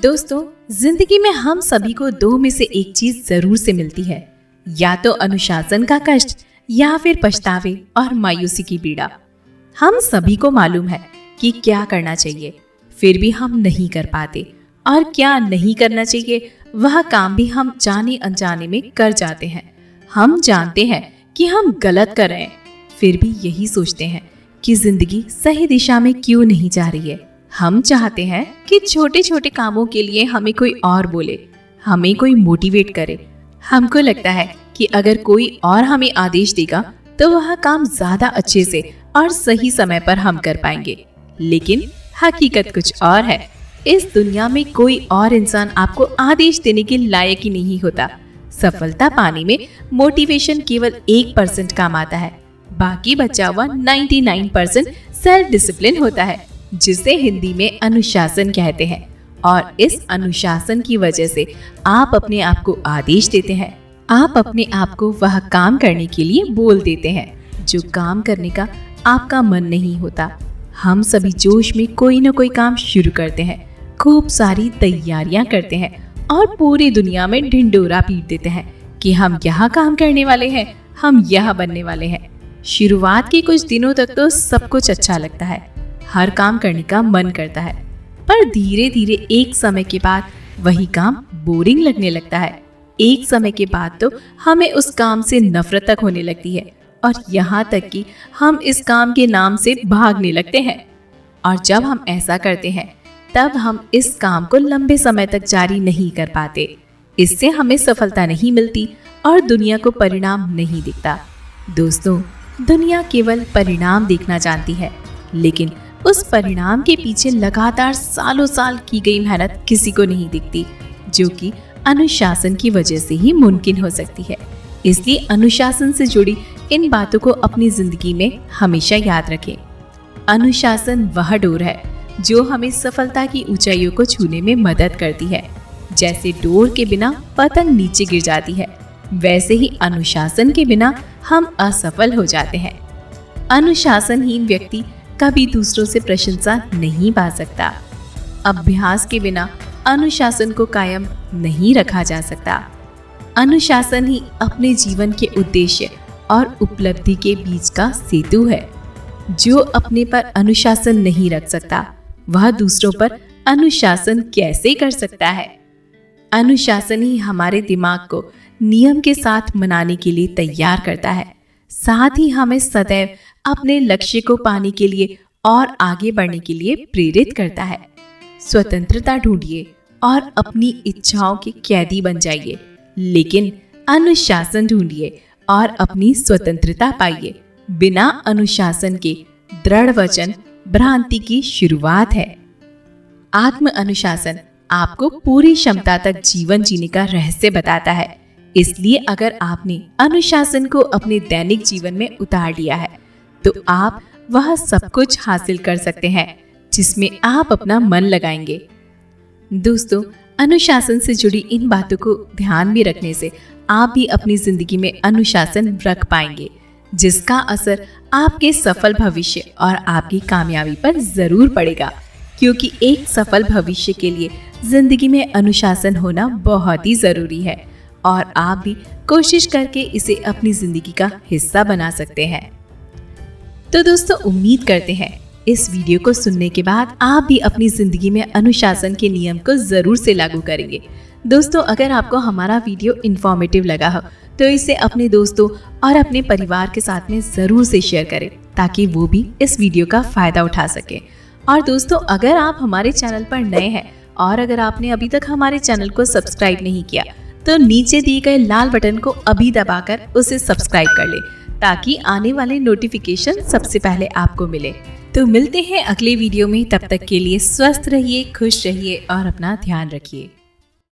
दोस्तों, जिंदगी में हम सभी को दो में से एक चीज जरूर से मिलती है, या तो अनुशासन का कष्ट या फिर पछतावे और मायूसी की पीड़ा। हम सभी को मालूम है कि क्या करना चाहिए, फिर भी हम नहीं कर पाते, और क्या नहीं करना चाहिए वह काम भी हम जाने अनजाने में कर जाते हैं। हम जानते हैं कि हम गलत कर रहे हैं, फिर भी यही सोचते हैं कि जिंदगी सही दिशा में क्यों नहीं जा रही है। हम चाहते हैं कि छोटे छोटे कामों के लिए हमें कोई और बोले, हमें कोई मोटिवेट करे। हमको लगता है कि अगर कोई और हमें आदेश देगा तो वह काम ज्यादा अच्छे से और सही समय पर हम कर पाएंगे। लेकिन हकीकत कुछ और है। इस दुनिया में कोई और इंसान आपको आदेश देने के लायक ही नहीं होता। सफलता पाने में मोटिवेशन केवल 1% काम आता है, बाकी बचा हुआ 99% सेल्फ डिसिप्लिन होता है, जिसे हिंदी में अनुशासन कहते हैं। और इस अनुशासन की वजह से आप अपने आप को आदेश देते हैं। आप अपने आप को वह काम करने के लिए बोल देते हैं जो काम करने का आपका मन नहीं होता। हम सभी जोश में कोई न कोई काम शुरू करते हैं, खूब सारी तैयारियां करते हैं और पूरी दुनिया में ढिंडोरा पीट देते हैं कि हम यहाँ काम करने वाले हैं, हम यह बनने वाले हैं। शुरुआत के कुछ दिनों तक तो सब कुछ अच्छा लगता है, हर काम करने का मन करता है, पर धीरे धीरे एक समय के बाद वही काम बोरिंग लगने लगता है। एक समय के बाद तो हमें उस काम से नफरत तक होने लगती है, और यहाँ तक कि हम इस काम के नाम से भागने लगते हैं। और जब हम ऐसा करते हैं तब हम इस काम को लंबे समय तक जारी नहीं कर पाते। इससे हमें सफलता नहीं मिलती और दुनिया को परिणाम नहीं दिखता। दोस्तों, दुनिया केवल परिणाम देखना जानती है, लेकिन उस परिणाम के पीछे लगातार सालों साल की गई मेहनत किसी को नहीं दिखती, जो कि अनुशासन की वजह से ही मुमकिन हो सकती है। इसलिए अनुशासन से जुड़ी इन बातों को अपनी जिंदगी में हमेशा याद रखें। अनुशासन वह डोर है जो हमें सफलता की ऊंचाइयों को छूने में मदद करती है। जैसे डोर के बिना पतंग नीचे गिर जाती है, वैसे ही अनुशासन के बिना हम असफल हो जाते हैं। अनुशासनहीन व्यक्ति कभी दूसरों से प्रशंसा नहीं पा सकता। अभ्यास के बिना अनुशासन को कायम नहीं रखा जा सकता। अनुशासन ही अपने जीवन के उद्देश्य और उपलब्धि के बीच का सेतु है। जो अपने पर अनुशासन नहीं रख सकता, वह दूसरों पर अनुशासन कैसे कर सकता है। अनुशासन ही हमारे दिमाग को नियम के साथ मनाने के लिए तैयार करता है, साथ ही हमें सदैव अपने लक्ष्य को पाने के लिए और आगे बढ़ने के लिए प्रेरित करता है। स्वतंत्रता ढूंढिए और अपनी इच्छाओं के कैदी बन जाइए, लेकिन अनुशासन ढूंढिए और अपनी स्वतंत्रता पाइए। बिना अनुशासन के दृढ़ वचन भ्रांति की शुरुआत है। आत्म अनुशासन आपको पूरी क्षमता तक जीवन जीने का रहस्य बताता है। इसलिए अगर आपने अनुशासन को अपने दैनिक जीवन में उतार लिया है, तो आप वह सब कुछ हासिल कर सकते हैं जिसमें आप अपना मन लगाएंगे। दोस्तों, अनुशासन से जुड़ी इन बातों को ध्यान में रखने से आप भी अपनी जिंदगी में अनुशासन रख पाएंगे, जिसका असर आपके सफल भविष्य और आपकी कामयाबी पर जरूर पड़ेगा। क्योंकि एक सफल भविष्य के लिए जिंदगी में अनुशासन होना बहुत ही जरूरी है, और आप भी कोशिश करके इसे अपनी जिंदगी का हिस्सा बना सकते हैं। तो दोस्तों, उम्मीद करते हैं इस वीडियो को सुनने के बाद आप भी अपनी जिंदगी में अनुशासन के नियम को जरूर से लागू करेंगे। दोस्तों, अगर आपको हमारा वीडियो इन्फॉर्मेटिव लगा हो तो इसे अपने दोस्तों और अपने परिवार के साथ में जरूर से शेयर करें, ताकि वो भी इस वीडियो का फायदा उठा सके। और दोस्तों, अगर आप हमारे चैनल पर नए हैं और अगर आपने अभी तक हमारे चैनल को सब्सक्राइब नहीं किया, तो नीचे दिए गए लाल बटन को अभी दबाकर उसे सब्सक्राइब कर ले, ताकि आने वाले नोटिफिकेशन सबसे पहले आपको मिले। तो मिलते हैं अगले वीडियो में। तब तक के लिए स्वस्थ रहिए, खुश रहिए और अपना ध्यान रखिए।